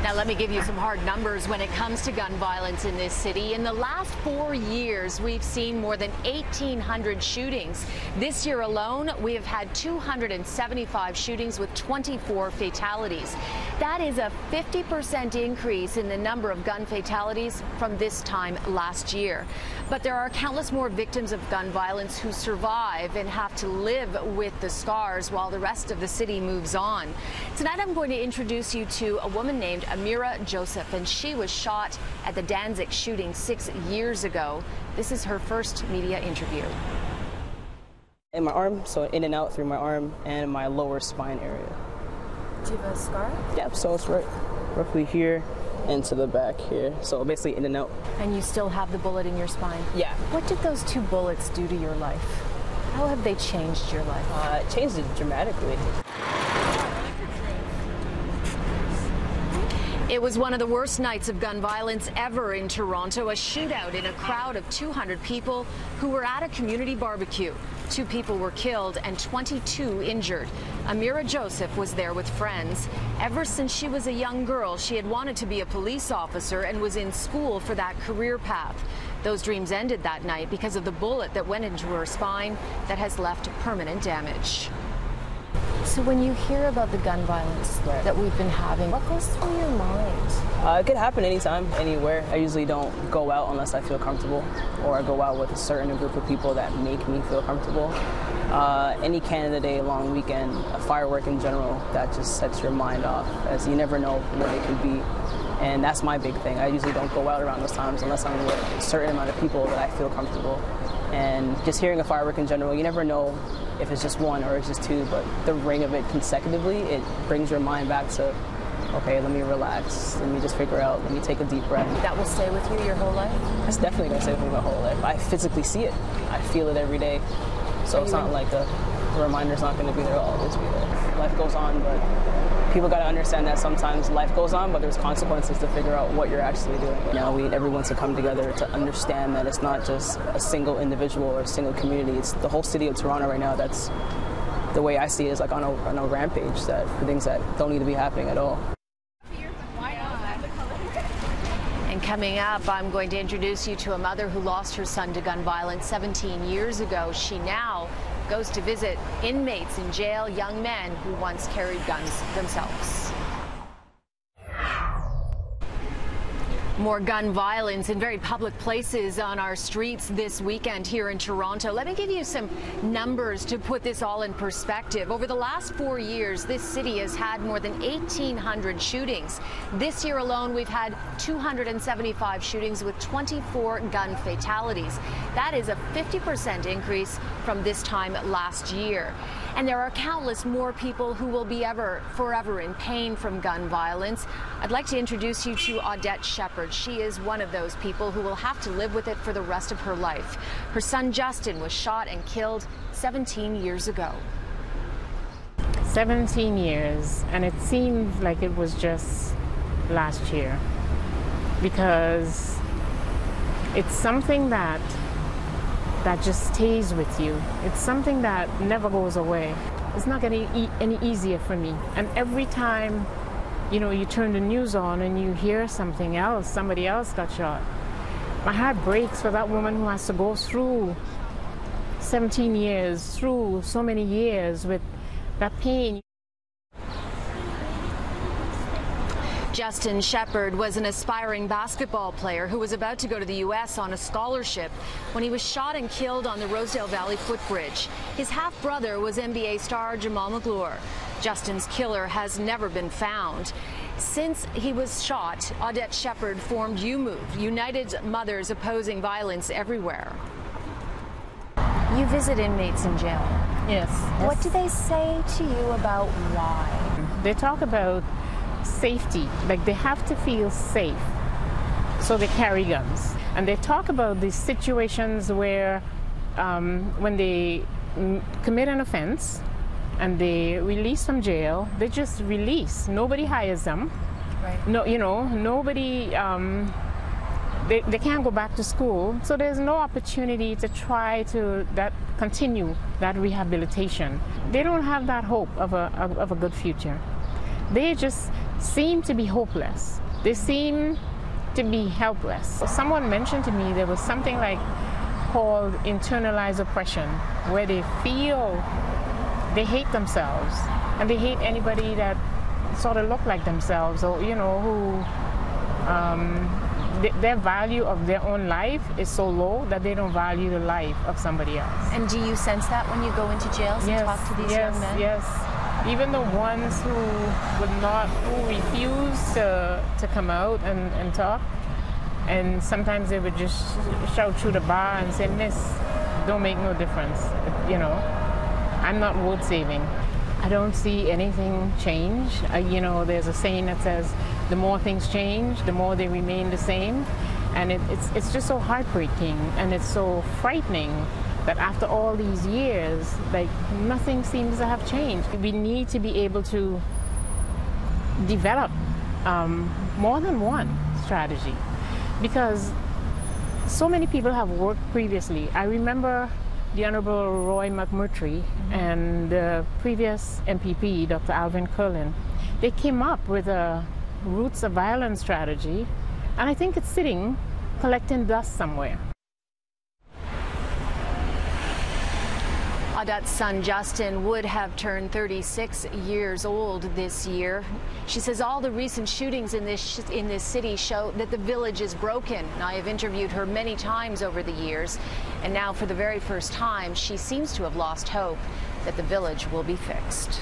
Now, let me give you some hard numbers when it comes to gun violence in this city. In the last 4 years, we've seen more than 1,800 shootings. This year alone, we have had 275 shootings with 24 fatalities. That is a 50% increase in the number of gun fatalities from this time last year. But there are countless more victims of gun violence who survive and have to live with the scars while the rest of the city moves on. Tonight, I'm going to introduce you to a woman named Amira Joseph, and she was shot at the Danzig shooting 6 years ago. This is her first media interview. In my arm, so in and out through my arm and my lower spine area. Do you have a scar? Yeah, so it's roughly here and to the back here. So basically in and out. And you still have the bullet in your spine? Yeah. What did those 2 bullets do to your life? How have they changed your life? It changed it dramatically. It was one of the worst nights of gun violence ever in Toronto, a shootout in a crowd of 200 people who were at a community barbecue. 2 people were killed and 22 injured. Amira Joseph was there with friends. Ever since she was a young girl, she had wanted to be a police officer and was in school for that career path. Those dreams ended that night because of the bullet that went into her spine that has left permanent damage. So when you hear about the gun violence that we've been having, what goes through your mind? It could happen anytime, anywhere. I usually don't go out unless I feel comfortable, or I go out with a certain group of people that make me feel comfortable. Any Canada Day, long weekend, a firework in general, that just sets your mind off, as you never know what it could be. And that's my big thing. I usually don't go out around those times unless I'm with a certain amount of people that I feel comfortable. And just hearing a firework in general, you never know if it's just one or it's just 2, but the ring of it consecutively, it brings your mind back to, okay, let me relax, let me just figure out, let me take a deep breath. That will stay with you your whole life? That's definitely going to stay with me my whole life. I physically see it. I feel it every day. So it's not like the reminder's not going to be there, I'll always be there. Life goes on, but people got to understand that sometimes life goes on, but there's consequences to figure out what you're actually doing. Now we need everyone to come together to understand that it's not just a single individual or a single community. It's the whole city of Toronto right now. That's the way I see it, is like on a rampage, that for things that don't need to be happening at all. And coming up, I'm going to introduce you to a mother who lost her son to gun violence 17 years ago. She now goes to visit inmates in jail, young men who once carried guns themselves. More gun violence in very public places on our streets this weekend here in Toronto. Let me give you some numbers to put this all in perspective. Over the last 4 years, this city has had more than 1,800 shootings. This year alone, we've had 275 shootings with 24 gun fatalities. That is a 50% increase from this time last year. And there are countless more people who will be forever in pain from gun violence. I'd like to introduce you to Audette Shepherd. She is one of those people who will have to live with it for the rest of her life. Her son Justin was shot and killed 17 years ago. 17 years, and it seems like it was just last year, because it's something that just stays with you. It's something that never goes away. It's not getting any easier for me. And every time, you know, you turn the news on and you hear something else, somebody else got shot, my heart breaks for that woman who has to go through 17 years, through so many years with that pain. Justin Shepherd was an aspiring basketball player who was about to go to the U.S. on a scholarship when he was shot and killed on the Rosedale Valley footbridge. His half-brother was NBA star Jamal McGlure. Justin's killer has never been found. Since he was shot, Audette Shepherd formed UMove, United Mothers Opposing Violence Everywhere. You visit inmates in jail. Yes. What do they say to you about why? They talk about safety, like they have to feel safe, so they carry guns. And they talk about the situations where when they commit an offense and they release from jail, they just release. Nobody hires them. Right. No, you know, nobody, they can't go back to school, so there's no opportunity to try to continue that rehabilitation. They don't have that hope of a good future. They just seem to be hopeless. They seem to be helpless. Someone mentioned to me there was something like called internalized oppression, where they feel they hate themselves and they hate anybody that sort of look like themselves, or who their value of their own life is so low that they don't value the life of somebody else. And do you sense that when you go into jails and talk to these young men? Yes. Even the ones who refuse to come out and talk, and sometimes they would just shout through the bar and say, "Miss, don't make no difference. I'm not worth saving." I don't see anything change. There's a saying that says, the more things change, the more they remain the same. And it's just so heartbreaking, and it's so frightening that after all these years, like, nothing seems to have changed. We need to be able to develop more than one strategy, because so many people have worked previously. I remember the Honorable Roy McMurtry and the previous MPP, Dr. Alvin Curlin. They came up with a roots of violence strategy, and I think it's sitting, collecting dust somewhere. Audat's son Justin would have turned 36 years old this year. She says all the recent shootings in this city show that the village is broken. I have interviewed her many times over the years, and now for the very first time she seems to have lost hope that the village will be fixed.